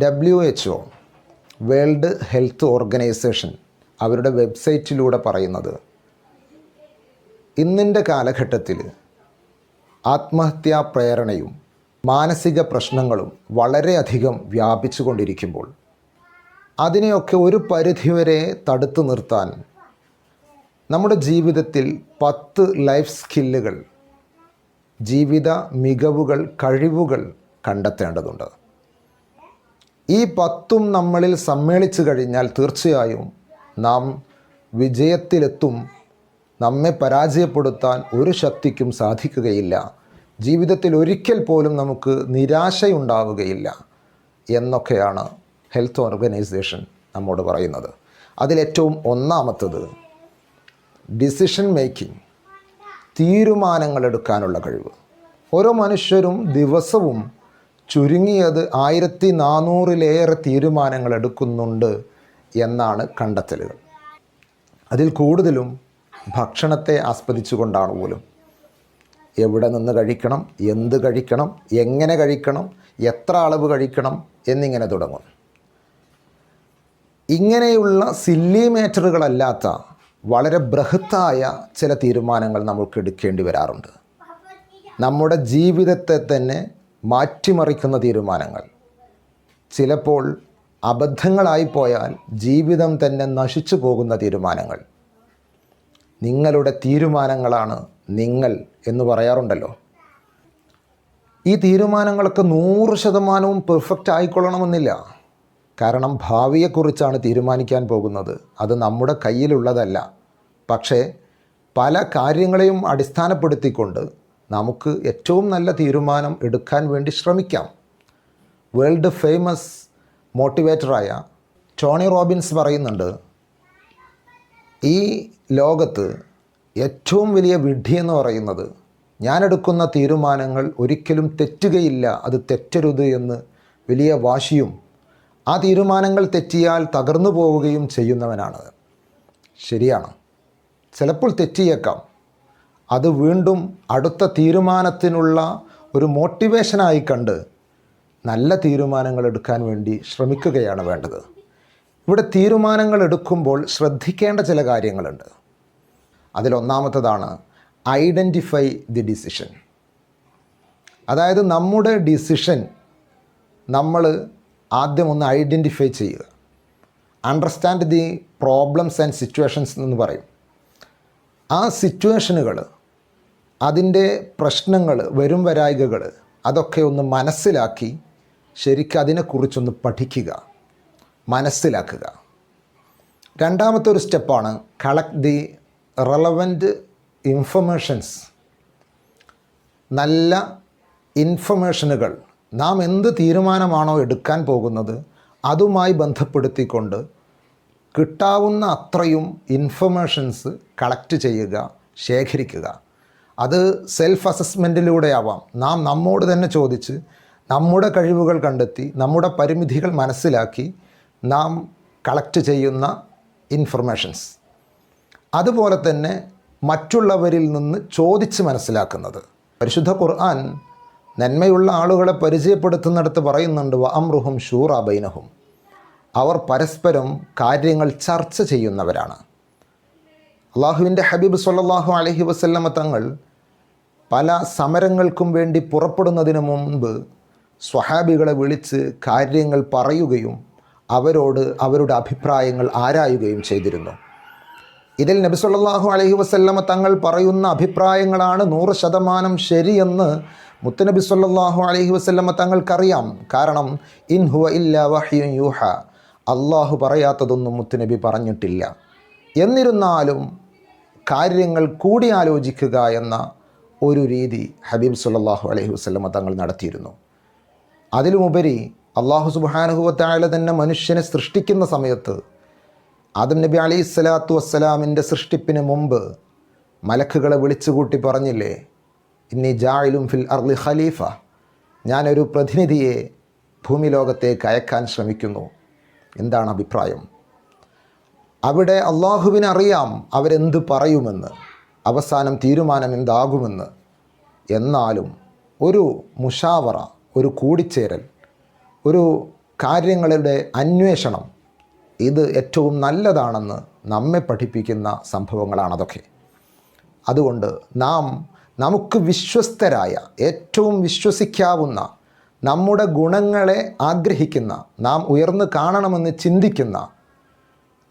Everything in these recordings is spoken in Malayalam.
WHO വേൾഡ് ഹെൽത്ത് ഓർഗനൈസേഷൻ അവരുടെ വെബ്സൈറ്റിലൂടെ പറയുന്നത് ഇന്നിൻ്റെ കാലഘട്ടത്തിൽ ആത്മഹത്യാ പ്രേരണയും മാനസിക പ്രശ്നങ്ങളും വളരെയധികം വ്യാപിച്ചു കൊണ്ടിരിക്കുമ്പോൾ അതിനെയൊക്കെ ഒരു പരിധിവരെ തടുത്തു നിർത്താൻ നമ്മുടെ ജീവിതത്തിൽ 10 ലൈഫ് സ്കില്ലുകൾ, ജീവിത മികവുകൾ, കഴിവുകൾ കണ്ടെത്തേണ്ടതുണ്ട്. ഈ 10ഉം നമ്മളിൽ സമ്മേളിച്ചു കഴിഞ്ഞാൽ തീർച്ചയായും നാം വിജയത്തിലെത്തും. നമ്മെ പരാജയപ്പെടുത്താൻ ഒരു ശക്തിക്കും സാധിക്കുകയില്ല. ജീവിതത്തിൽ ഒരിക്കൽ പോലും നമുക്ക് നിരാശയുണ്ടാവുകയില്ല എന്നൊക്കെയാണ് ഹെൽത്ത് ഓർഗനൈസേഷൻ നമ്മോട് പറയുന്നത്. അതിലേറ്റവും ഒന്നാമത്തത് ഡിസിഷൻ മേക്കിംഗ്, തീരുമാനങ്ങളെടുക്കാനുള്ള കഴിവ്. ഓരോ മനുഷ്യരും ദിവസവും ചുരുങ്ങിയത് 1400-ലേറെ തീരുമാനങ്ങൾ എടുക്കുന്നുണ്ട് എന്നാണ് കണ്ടെത്തലുകൾ. അതിൽ കൂടുതലും ഭക്ഷണത്തെ ആസ്വദിച്ചുകൊണ്ടാണ് പോലും. എവിടെ നിന്ന് കഴിക്കണം, എന്ത് കഴിക്കണം, എങ്ങനെ കഴിക്കണം, എത്ര അളവ് കഴിക്കണം എന്നിങ്ങനെ തുടങ്ങും. ഇങ്ങനെയുള്ള സില്ലി മാറ്ററുകളല്ലാത്ത വളരെ ബൃഹത്തായ ചില തീരുമാനങ്ങൾ നമുക്ക് എടുക്കേണ്ടി വരാറുണ്ട്. നമ്മുടെ ജീവിതത്തെ തന്നെ മാറ്റിമറിക്കുന്ന തീരുമാനങ്ങൾ, ചിലപ്പോൾ അബദ്ധങ്ങളായിപ്പോയാൽ ജീവിതം തന്നെ നശിച്ചു പോകുന്ന തീരുമാനങ്ങൾ. നിങ്ങളുടെ തീരുമാനങ്ങളാണ് നിങ്ങൾ എന്ന് പറയാറുണ്ടല്ലോ. ഈ തീരുമാനങ്ങളൊക്കെ 100% പെർഫെക്റ്റ് ആയിക്കൊള്ളണമെന്നില്ല. കാരണം ഭാവിയെക്കുറിച്ചാണ് തീരുമാനിക്കാൻ പോകുന്നത്. അത് നമ്മുടെ കയ്യിലുള്ളതല്ല. പക്ഷേ പല കാര്യങ്ങളെയും അടിസ്ഥാനപ്പെടുത്തിക്കൊണ്ട് നമുക്ക് ഏറ്റവും നല്ല തീരുമാനം എടുക്കാൻ വേണ്ടി ശ്രമിക്കാം. വേൾഡ് ഫേമസ് മോട്ടിവേറ്ററായ ടോണി റോബിൻസ് പറയുന്നുണ്ട്, ഈ ലോകത്ത് ഏറ്റവും വലിയ വിഡ്ഢി എന്ന് പറയുന്നത് ഞാനെടുക്കുന്ന തീരുമാനങ്ങൾ ഒരിക്കലും തെറ്റുകയില്ല, അത് തെറ്റരുത് എന്ന് വലിയ വാശിയും ആ തീരുമാനങ്ങൾ തെറ്റിയാൽ തകർന്നു പോവുകയും ചെയ്യുന്നവനാണ്. ശരിയാണ്, ചിലപ്പോൾ തെറ്റിയേക്കാം. അത് വീണ്ടും അടുത്ത തീരുമാനത്തിനുള്ള ഒരു മോട്ടിവേഷനായി കണ്ട് നല്ല തീരുമാനങ്ങൾ എടുക്കാൻ വേണ്ടി ശ്രമിക്കുകയാണ് വേണ്ടത്. ഇവിടെ തീരുമാനങ്ങൾ എടുക്കുമ്പോൾ ശ്രദ്ധിക്കേണ്ട ചില കാര്യങ്ങളുണ്ട്. അതിലൊന്നാമത്തതാണ് ഐഡൻറ്റിഫൈ ദി ഡിസിഷൻ. അതായത് നമ്മുടെ ഡിസിഷൻ നമ്മൾ ആദ്യം ഒന്ന് ഐഡൻറ്റിഫൈ ചെയ്യുക. Understand the problems and situations എന്ന് പറയും. ആ സിറ്റുവേഷനുകൾ, അതിൻ്റെ പ്രശ്നങ്ങൾ, വരും വരായികകൾ അതൊക്കെ ഒന്ന് മനസ്സിലാക്കി ശരിക്കും അതിനെക്കുറിച്ചൊന്ന് പഠിക്കുക, മനസ്സിലാക്കുക. രണ്ടാമത്തെ ഒരു സ്റ്റെപ്പാണ് കളക്ട് ദി റെലവൻറ്റ് ഇൻഫർമേഷൻസ്. നല്ല ഇൻഫർമേഷനുകൾ, നാം എന്ത് തീരുമാനമാണോ എടുക്കാൻ പോകുന്നത് അതുമായി ബന്ധപ്പെടുത്തിക്കൊണ്ട് കിട്ടാവുന്ന അത്രയും ഇൻഫർമേഷൻസ് കളക്ട് ചെയ്യുക, ശേഖരിക്കുക. അത് സെൽഫ് അസസ്മെൻറ്റിലൂടെ ആവാം. നാം നമ്മോട് തന്നെ ചോദിച്ച് നമ്മുടെ കഴിവുകൾ കണ്ടെത്തി നമ്മുടെ പരിമിതികൾ മനസ്സിലാക്കി നാം കളക്ട് ചെയ്യുന്ന ഇൻഫർമേഷൻസ്. അതുപോലെ തന്നെ മറ്റുള്ളവരിൽ നിന്ന് ചോദിച്ച് മനസ്സിലാക്കുന്നത്. പരിശുദ്ധ ഖുർആൻ നന്മയുള്ള ആളുകളെ പരിചയപ്പെടുത്തുന്നിടത്ത് പറയുന്നുണ്ട്, വ അംറുഹും ശൂറാ ബൈനഹും. അവർ പരസ്പരം കാര്യങ്ങൾ ചർച്ച ചെയ്യുന്നവരാണ്. അള്ളാഹുവിൻ്റെ ഹബീബ് സ്വല്ലല്ലാഹു അലൈഹി വസല്ലമ തങ്ങൾ പല സമരങ്ങൾക്കും വേണ്ടി പുറപ്പെടുന്നതിന് മുൻപ് സ്വഹാബികളെ വിളിച്ച് കാര്യങ്ങൾ പറയുകയും അവരോട് അവരുടെ അഭിപ്രായങ്ങൾ ആരായുകയും ചെയ്തിരുന്നു. ഇതിൽ നബി സ്വല്ലല്ലാഹു അലൈഹി വസല്ലമ തങ്ങൾ പറയുന്ന അഭിപ്രായങ്ങളാണ് 100% ശരിയെന്ന് മുത്തുനബി സ്വല്ലല്ലാഹു അലൈഹി വസല്ലമ തങ്ങൾക്കറിയാം. കാരണം ഇൻ ഹുവ ഇല്ലാ വഹ്യുൻ യൂഹ, അള്ളാഹു പറയാത്തതൊന്നും മുത്തുനബി പറഞ്ഞിട്ടില്ല. എന്നിരുന്നാലും കാര്യങ്ങൾ കൂടിയാലോചിക്കുക എന്ന ഒരു രീതി ഹബീബ് സ്വല്ലല്ലാഹു അലൈഹി വസല്ലമ തങ്ങൾ നടത്തിയിരുന്നു. അതിലുമുപരി അള്ളാഹു സുബ്ഹാനഹു വ തആല തന്നെ മനുഷ്യനെ സൃഷ്ടിക്കുന്ന സമയത്ത് ആദം നബി അലൈഹി സ്വലാത്തു വസ്സലാമിൻ്റെ സൃഷ്ടിപ്പിന് മുമ്പ് മലക്കുകളെ വിളിച്ചുകൂട്ടി പറഞ്ഞില്ലേ, ഇന്നി ജാഇലും ഫിൽ അർളി ഖലീഫ, ഞാനൊരു പ്രതിനിധിയെ ഭൂമി ലോകത്തേക്ക് അയക്കാൻ ശ്രമിക്കുന്നു. എന്താണ് അഭിപ്രായം? അവിടെ അള്ളാഹുവിനറിയാം അവരെന്ത് പറയുമെന്ന്, അവസാനം തീരുമാനം എന്താകുമെന്ന്. എന്നാലും ഒരു മുഷാവറ, ഒരു കൂടിച്ചേരൽ, ഒരു കാര്യങ്ങളുടെ അന്വേഷണം, ഇത് ഏറ്റവും നല്ലതാണെന്ന് നമ്മെ പഠിപ്പിക്കുന്ന സംഭവങ്ങളാണതൊക്കെ. അതുകൊണ്ട് നമുക്ക് വിശ്വസ്തരായ, ഏറ്റവും വിശ്വസിക്കാവുന്ന, നമ്മുടെ ഗുണങ്ങളെ ആഗ്രഹിക്കുന്ന, നാം ഉയർന്നു കാണണമെന്ന് ചിന്തിക്കുന്ന,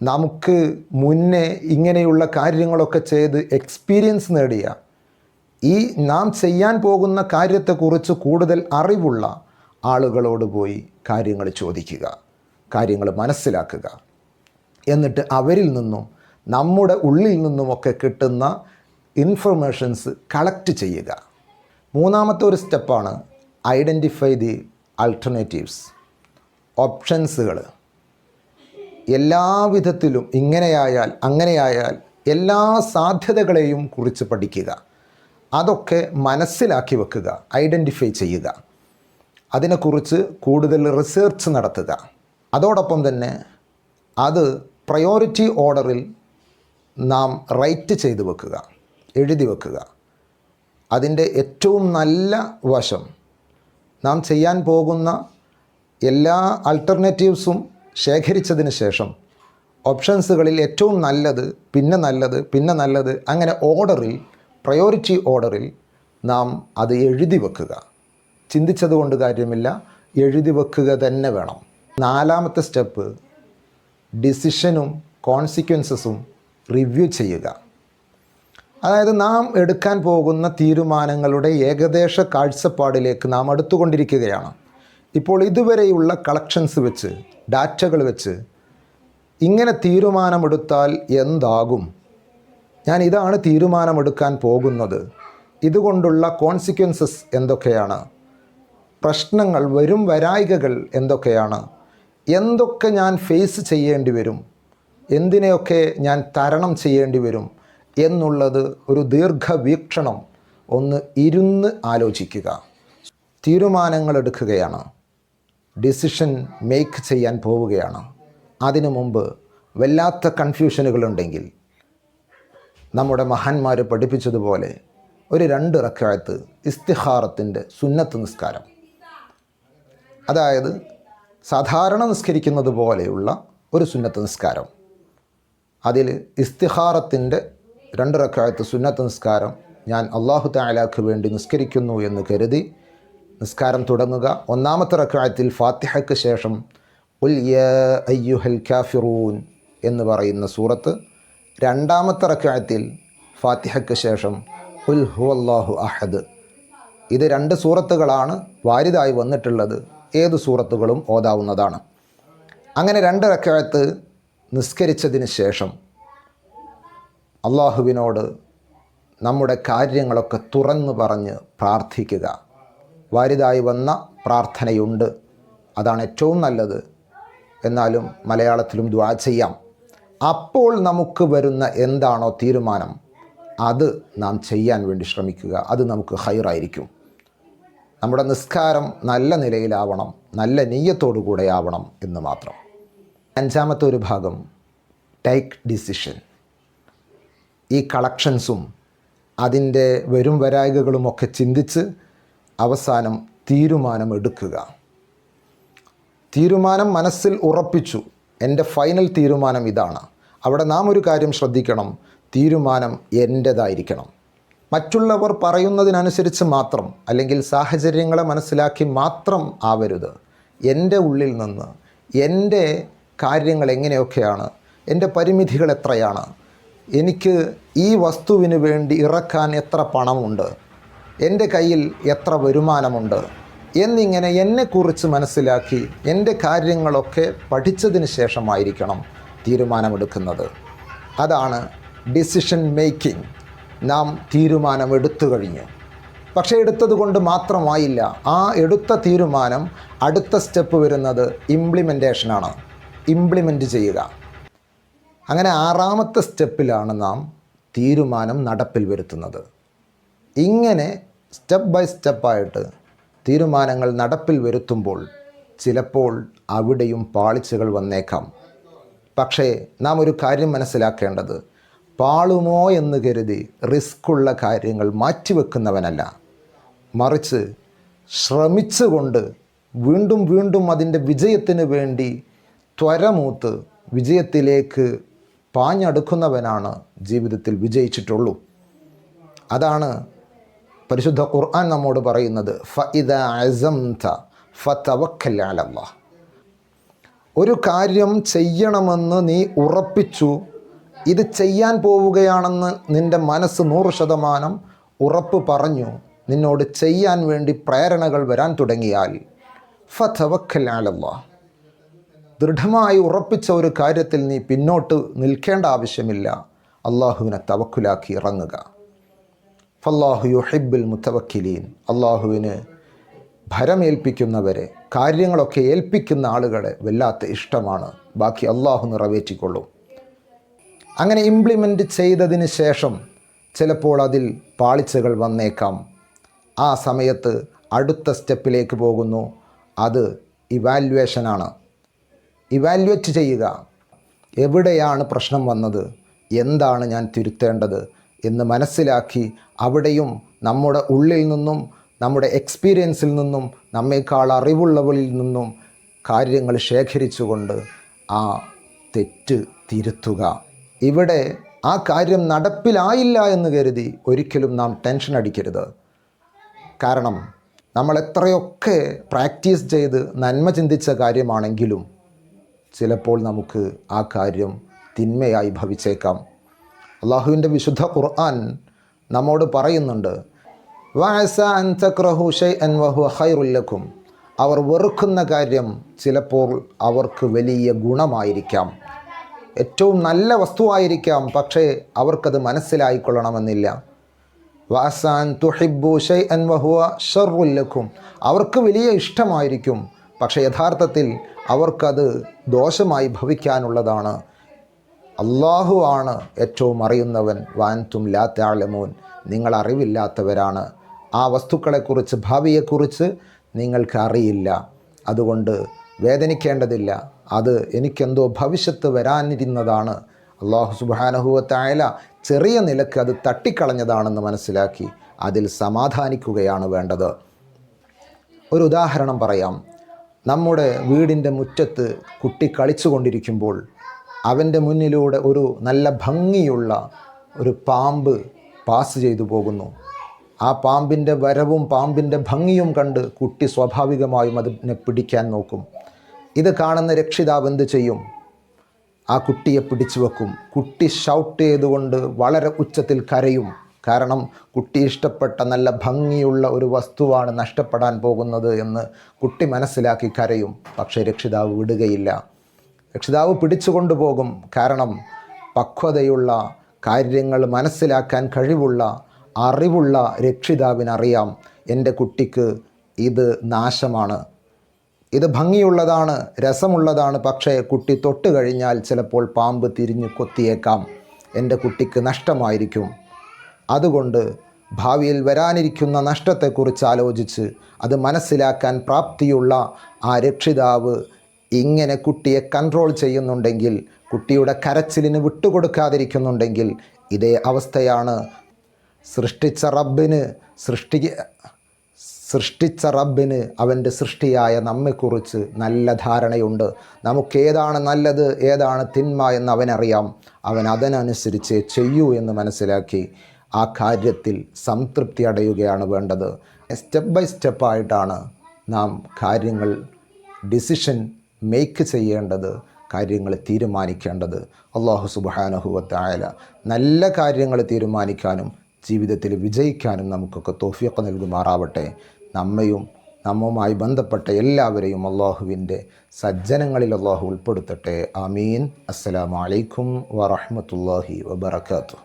നമുക്ക് മുന്നേ ഇങ്ങനെയുള്ള കാര്യങ്ങളൊക്കെ ചെയ്ത് എക്സ്പീരിയൻസ് നേടിയ, ഈ നാം ചെയ്യാൻ പോകുന്ന കാര്യത്തെക്കുറിച്ച് കൂടുതൽ അറിവുള്ള ആളുകളോട് പോയി കാര്യങ്ങൾ ചോദിക്കുക, കാര്യങ്ങൾ മനസ്സിലാക്കുക. എന്നിട്ട് അവരിൽ നിന്നും നമ്മുടെ ഉള്ളിൽ നിന്നുമൊക്കെ കിട്ടുന്ന ഇൻഫർമേഷൻസ് കളക്ട് ചെയ്യുക. മൂന്നാമത്തെ ഒരു സ്റ്റെപ്പാണ് ഐഡൻറ്റിഫൈ ദി ആൾട്ടർനേറ്റീവ്സ്, ഓപ്ഷൻസുകൾ. എല്ലാ വിധത്തിലും ഇങ്ങനെയായാൽ അങ്ങനെയായാൽ എല്ലാ സാധ്യതകളെയും കുറിച്ച് പഠിക്കുക. അതൊക്കെ മനസ്സിലാക്കി വെക്കുക, ഐഡൻറ്റിഫൈ ചെയ്യുക. അതിനെക്കുറിച്ച് കൂടുതൽ റിസർച്ച് നടത്തുക. അതോടൊപ്പം തന്നെ അത് പ്രയോറിറ്റി ഓർഡറിൽ നാം റൈറ്റ് ചെയ്ത് വെക്കുക, എഴുതി വെക്കുക. അതിൻ്റെ ഏറ്റവും നല്ല വശം, നാം ചെയ്യാൻ പോകുന്ന എല്ലാ ആൾട്ടർനേറ്റീവ്സും ശേഖരിച്ചതിന് ശേഷം ഓപ്ഷൻസുകളിൽ ഏറ്റവും നല്ലത്, പിന്നെ നല്ലത്, പിന്നെ നല്ലത്, അങ്ങനെ ഓർഡറിൽ, പ്രയോറിറ്റി ഓർഡറിൽ നാം അത് എഴുതി വെക്കുക. ചിന്തിച്ചതുകൊണ്ട് കാര്യമില്ല, എഴുതി വെക്കുക തന്നെ വേണം. നാലാമത്തെ സ്റ്റെപ്പ് ഡിസിഷനും കോൺസിക്വൻസസും റിവ്യൂ ചെയ്യുക. അതായത് നാം എടുക്കാൻ പോകുന്ന തീരുമാനങ്ങളുടെ ഏകദേശ കാഴ്ചപ്പാടിലേക്ക് നാം അടുത്തുകൊണ്ടിരിക്കുകയാണ്. ഇപ്പോൾ ഇതുവരെയുള്ള കളക്ഷൻസ് വെച്ച്, ഡാറ്റകൾ വെച്ച് ഇങ്ങനെ തീരുമാനമെടുത്താൽ എന്താകും, ഞാൻ ഇതാണ് തീരുമാനമെടുക്കാൻ പോകുന്നത്, ഇതുകൊണ്ടുള്ള കോൺസിക്വൻസസ് എന്തൊക്കെയാണ്, പ്രശ്നങ്ങൾ, വരും വരായികകൾ എന്തൊക്കെയാണ്, എന്തൊക്കെ ഞാൻ ഫേസ് ചെയ്യേണ്ടി വരും, എന്തിനെയൊക്കെ ഞാൻ തരണം ചെയ്യേണ്ടി വരും എന്നുള്ളത് ഒരു ദീർഘവീക്ഷണം ഒന്ന് ഇരുന്ന് ആലോചിക്കുക. തീരുമാനങ്ങൾ എടുക്കുകയാണ്, ഡിസിഷൻ മേക്ക് ചെയ്യാൻ പോവുകയാണ്. അതിനു മുമ്പ് വല്ലാത്ത കൺഫ്യൂഷനുകളുണ്ടെങ്കിൽ നമ്മുടെ മഹാന്മാർ പഠിപ്പിച്ചതുപോലെ ഒരു 2 റക്അത്ത് ഇസ്തിഖാറത്തിൻ്റെ സുന്നത്ത് നിസ്കാരം, അതായത് സാധാരണ നിസ്കരിക്കുന്നത് പോലെയുള്ള ഒരു സുന്നത്ത് നിസ്കാരം, അതിൽ ഇസ്തിഖാറത്തിൻ്റെ 2 റക്അത്ത് സുന്നത്ത് നിസ്കാരം ഞാൻ അല്ലാഹു തആലാക്ക് വേണ്ടി നിസ്കരിക്കുന്നു എന്ന് കരുതി നിസ്കാരം തുടങ്ങുക. ഒന്നാമത്തെ റക്അത്തിൽ ഫാത്തിഹയ്ക്ക് ശേഷം ഖുൽ യാ അയ്യുഹൽ കാഫിറൂൻ എന്ന് പറയുന്ന സൂറത്ത്, രണ്ടാമത്തെ റക്അത്തിൽ ഫാത്തിഹയ്ക്ക് ശേഷം ഖുൽ ഹുവല്ലാഹു അഹദ്. ഇത് 2 സൂറത്തുകളാണ് വാരിദായി വന്നിട്ടുള്ളത്. ഏത് സൂറത്തുകളും ഓതാവുന്നതാണ്. അങ്ങനെ 2 റക്അത്ത് നിസ്കരിച്ചതിന് ശേഷം അള്ളാഹുവിനോട് നമ്മുടെ കാര്യങ്ങളൊക്കെ തുറന്നു പറഞ്ഞ് പ്രാർത്ഥിക്കുക. വാരിദായി വന്ന പ്രാർത്ഥനയുണ്ട്, അതാണ് ഏറ്റവും നല്ലത്. എന്നാലും മലയാളത്തിലും ദുആ ചെയ്യാം. അപ്പോൾ നമുക്ക് വരുന്ന എന്താണോ തീരുമാനം, അത് നാം ചെയ്യാൻ വേണ്ടി ശ്രമിക്കുക. അത് നമുക്ക് ഖൈറായിരിക്കും. നമ്മുടെ നിസ്കാരം നല്ല നിലയിലാവണം, നല്ല നിയ്യത്തോടു കൂടെ ആവണം എന്ന് മാത്രം. 5ാമത്തെ ഒരു ഭാഗം ടേക്ക് ഡിസിഷൻ. ഈ കളക്ഷൻസും അതിൻ്റെ വരും വരായികകളുമൊക്കെ ചിന്തിച്ച് അവസാനം തീരുമാനം എടുക്കുക. തീരുമാനം മനസ്സിൽ ഉറപ്പിച്ചു, എൻ്റെ ഫൈനൽ തീരുമാനം ഇതാണ്. അവിടെ നാം ഒരു കാര്യം ശ്രദ്ധിക്കണം, തീരുമാനം എൻ്റേതായിരിക്കണം. മറ്റുള്ളവർ പറയുന്നതിനനുസരിച്ച് മാത്രം, അല്ലെങ്കിൽ സാഹചര്യങ്ങളെ മനസ്സിലാക്കി മാത്രം ആവരുത്. എൻ്റെ ഉള്ളിൽ നിന്ന് എൻ്റെ കാര്യങ്ങൾ എങ്ങനെയൊക്കെയാണ്, എൻ്റെ പരിമിതികൾ എത്രയാണ്, എനിക്ക് ഈ വസ്തുവിന് വേണ്ടി ഇറക്കാൻ എത്ര പണമുണ്ട്, എൻ്റെ കയ്യിൽ എത്ര വരുമാനമുണ്ട് എന്നിങ്ങനെ എന്നെക്കുറിച്ച് മനസ്സിലാക്കി എൻ്റെ കാര്യങ്ങളൊക്കെ പഠിച്ചതിന് ശേഷമായിരിക്കണം തീരുമാനമെടുക്കുന്നത്. അതാണ് ഡിസിഷൻ മേക്കിംഗ്. നാം തീരുമാനമെടുത്തു കഴിഞ്ഞു, പക്ഷേ എടുത്തത് കൊണ്ട് മാത്രമായില്ല. ആ എടുത്ത തീരുമാനം അടുത്ത സ്റ്റെപ്പ് വരുന്നത് ഇംപ്ലിമെൻറ്റേഷനാണ്, ഇംപ്ലിമെൻറ്റ് ചെയ്യുക. അങ്ങനെ 6ാമത്തെ സ്റ്റെപ്പിലാണ് നാം തീരുമാനം നടപ്പിൽ വരുത്തുന്നത്. ഇങ്ങനെ സ്റ്റെപ്പ് ബൈ സ്റ്റെപ്പായിട്ട് തീരുമാനങ്ങൾ നടപ്പിൽ വരുത്തുമ്പോൾ ചിലപ്പോൾ അവിടെയും പാളിച്ചകൾ വന്നേക്കാം. പക്ഷേ നാം ഒരു കാര്യം മനസ്സിലാക്കേണ്ടത്, പാളുമോ എന്ന് കരുതി റിസ്ക്കുള്ള കാര്യങ്ങൾ മാറ്റിവെക്കുന്നവനല്ല, മറിച്ച് ശ്രമിച്ചുകൊണ്ട് വീണ്ടും വീണ്ടും അതിൻ്റെ വിജയത്തിന് വേണ്ടി ത്വരമൂത്ത് വിജയത്തിലേക്ക് പാഞ്ഞടുക്കുന്നവനാണ് ജീവിതത്തിൽ വിജയിച്ചിട്ടുള്ളൂ. അതാണ് പരിശുദ്ധ ഖുർആൻ നമ്മോട് പറയുന്നത്, ഫഇദാ അസംത ഫതവക്കൽ അലല്ലാഹ്. ഒരു കാര്യം ചെയ്യണമെന്ന് നീ ഉറപ്പിച്ചു, ഇത് ചെയ്യാൻ പോവുകയാണെന്ന് നിൻ്റെ മനസ്സ് 100% ഉറപ്പ് പറഞ്ഞു, നിന്നോട് ചെയ്യാൻ വേണ്ടി പ്രേരണകൾ വരാൻ തുടങ്ങിയാൽ ഫതവക്കൽ അലല്ലാഹ്, ദൃഢമായി ഉറപ്പിച്ച ഒരു കാര്യത്തിൽ നീ പിന്നോട്ട് നിൽക്കേണ്ട ആവശ്യമില്ല, അള്ളാഹുവിനെ തവക്കുലാക്കി ഇറങ്ങുക. ഫല്ലാഹു യുഹിബ്ബുൽ മുതവക്കിലീൻ, അള്ളാഹുവിന് ഭരമേൽപ്പിക്കുന്നവരെ, കാര്യങ്ങളൊക്കെ ഏൽപ്പിക്കുന്ന ആളുകളെ വല്ലാത്ത ഇഷ്ടമാണ്. ബാക്കി അള്ളാഹു നിറവേറ്റിക്കൊള്ളും. അങ്ങനെ ഇംപ്ലിമെൻ്റ് ചെയ്തതിന് ശേഷം ചിലപ്പോൾ അതിൽ പാളിച്ചകൾ വന്നേക്കാം. ആ സമയത്ത് അടുത്ത സ്റ്റെപ്പിലേക്ക് പോകുന്നു. അത് ഇവാലുവേഷനാണ്. ഇവാലുവേറ്റ് ചെയ്യുക, എവിടെയാണ് പ്രശ്നം വന്നത്, എന്താണ് ഞാൻ തിരുത്തേണ്ടത് എന്ന് മനസ്സിലാക്കി അവിടെയും നമ്മുടെ ഉള്ളിൽ നിന്നും നമ്മുടെ എക്സ്പീരിയൻസിൽ നിന്നും നമ്മേക്കാൾ അറിവുള്ളവരിൽ നിന്നും കാര്യങ്ങൾ ശേഖരിച്ചുകൊണ്ട് ആ തെറ്റ് തിരുത്തുക. ഇവിടെ ആ കാര്യം നടപ്പിലായില്ല എന്ന് കരുതി ഒരിക്കലും നാം ടെൻഷൻ അടിക്കരുത്. കാരണം നമ്മൾ എത്രയൊക്കെ പ്രാക്ടീസ് ചെയ്ത് നന്മ ചിന്തിച്ച കാര്യമാണെങ്കിലും ചിലപ്പോൾ നമുക്ക് ആ കാര്യം തിന്മയായി ഭവിച്ചേക്കാം. അള്ളാഹുവിൻ്റെ വിശുദ്ധ ഖുർആൻ നമ്മോട് പറയുന്നുണ്ട്, വഅസ അൻ തക്റഹു ശൈഅൻ വഹുവ ഖൈറുൽ ലക്കും. അവർ വെറുക്കുന്ന കാര്യം ചിലപ്പോൾ അവർക്ക് വലിയ ഗുണമായിരിക്കാം, ഏറ്റവും നല്ല വസ്തുവായിരിക്കാം, പക്ഷേ അവർക്കത് മനസ്സിലായിക്കൊള്ളണമെന്നില്ല. വഅസ അൻ തുഹിബ്ബു ശൈഅൻ വഹുവ ശർറുൽ ലക്കും. അവർക്ക് വലിയ ഇഷ്ടമായിരിക്കും, പക്ഷേ യഥാർത്ഥത്തിൽ അവർക്കത് ദോഷമായി ഭവിക്കാനുള്ളതാണ്. അള്ളാഹു ആണ് ഏറ്റവും അറിയുന്നവൻ. വഅൻതും ലാ തഅലമൂൻ, നിങ്ങൾ അറിവില്ലാത്തവരാണ്. ആ വസ്തുക്കളെക്കുറിച്ച്, ഭാവിയെക്കുറിച്ച് നിങ്ങൾക്ക് അറിയില്ല. അതുകൊണ്ട് വേദനിക്കേണ്ടതില്ല. അത് എനിക്കെന്തോ ഭവിഷ്യത്ത് വരാനിരുന്നതാണ്. അള്ളാഹു സുബ്ഹാനഹു വ തആല ചെറിയ നിലക്ക് അത് തട്ടിക്കളഞ്ഞതാണെന്ന് മനസ്സിലാക്കി അതിൽ സമാധാനിക്കുകയാണ് വേണ്ടത്. ഒരു ഉദാഹരണം പറയാം. നമ്മുടെ വീടിൻ്റെ മുറ്റത്ത് കുട്ടി കളിച്ചു കൊണ്ടിരിക്കുമ്പോൾ അവൻ്റെ മുന്നിലൂടെ ഒരു നല്ല ഭംഗിയുള്ള ഒരു പാമ്പ് പാസ് ചെയ്തു പോകുന്നു. ആ പാമ്പിൻ്റെ വരവും പാമ്പിൻ്റെ ഭംഗിയും കണ്ട് കുട്ടി സ്വാഭാവികമായും അതിനെ പിടിക്കാൻ നോക്കും. ഇത് കാണുന്ന രക്ഷിതാവ് എന്ത് ചെയ്യും? ആ കുട്ടിയെ പിടിച്ചു വെക്കും. കുട്ടി ഷൗട്ട് ചെയ്തുകൊണ്ട് വളരെ ഉച്ചത്തിൽ കരയും. കാരണം കുട്ടി ഇഷ്ടപ്പെട്ട നല്ല ഭംഗിയുള്ള ഒരു വസ്തുവാണ് നഷ്ടപ്പെടാൻ പോകുന്നത് എന്ന് കുട്ടി മനസ്സിലാക്കി കരയും. പക്ഷേ രക്ഷിതാവ് വിടുകയില്ല. രക്ഷിതാവ് പിടിച്ചു കൊണ്ടുപോകും. കാരണം പക്വതയുള്ള, കാര്യങ്ങൾ മനസ്സിലാക്കാൻ കഴിവുള്ള, അറിവുള്ള രക്ഷിതാവിനറിയാം എൻ്റെ കുട്ടിക്ക് ഇത് നാശമാണ്, ഇത് ഭംഗിയുള്ളതാണ്, രസമുള്ളതാണ്, പക്ഷേ കുട്ടി തൊട്ട് കഴിഞ്ഞാൽ ചിലപ്പോൾ പാമ്പ് തിരിഞ്ഞു കൊത്തിയേക്കാം, എൻ്റെ കുട്ടിക്ക് നഷ്ടമായിരിക്കും. അതുകൊണ്ട് ഭാവിയിൽ വരാനിരിക്കുന്ന നഷ്ടത്തെക്കുറിച്ച് ആലോചിച്ച് അത് മനസ്സിലാക്കാൻ പ്രാപ്തിയുള്ള ആ രക്ഷിതാവ് ഇങ്ങനെ കുട്ടിയെ കൺട്രോൾ ചെയ്യുന്നുണ്ടെങ്കിൽ, കുട്ടിയുടെ കരച്ചിലിന് വിട്ടുകൊടുക്കാതിരിക്കുന്നുണ്ടെങ്കിൽ ഇതേ അവസ്ഥയാണ്. സൃഷ്ടിച്ച റബ്ബിന് അവൻ്റെ സൃഷ്ടിയായ നമ്മെക്കുറിച്ച് നല്ല ധാരണയുണ്ട്. നമുക്കേതാണ് നല്ലത്, ഏതാണ് തിന്മ എന്ന് അവനറിയാം. അവൻ അതിനനുസരിച്ച് ചെയ്യൂ എന്ന് മനസ്സിലാക്കി ആ കാര്യത്തിൽ സംതൃപ്തി അടയുകയാണ് വേണ്ടത്. സ്റ്റെപ്പ് ബൈ സ്റ്റെപ്പായിട്ടാണ് നാം കാര്യങ്ങൾ ഡിസിഷൻ മേക്ക് ചെയ്യേണ്ടത്, കാര്യങ്ങൾ തീരുമാനിക്കേണ്ടത്. അല്ലാഹു സുബ്ഹാനഹു വ തആല നല്ല കാര്യങ്ങൾ തീരുമാനിക്കാനും ജീവിതത്തിൽ വിജയിക്കാനും നമുക്കൊക്കെ തൗഫീഖ് നൽകുമാറാവട്ടെ. നമ്മയും നമ്മുമായി ബന്ധപ്പെട്ട എല്ലാവരെയും അള്ളാഹുവിൻ്റെ സജ്ജനങ്ങളിൽ അള്ളാഹു ഉൾപ്പെടുത്തട്ടെ. ആമീൻ. അസ്സലാമു അലൈക്കും വറഹ്മത്തുള്ളാഹി വബറകാതുഹു.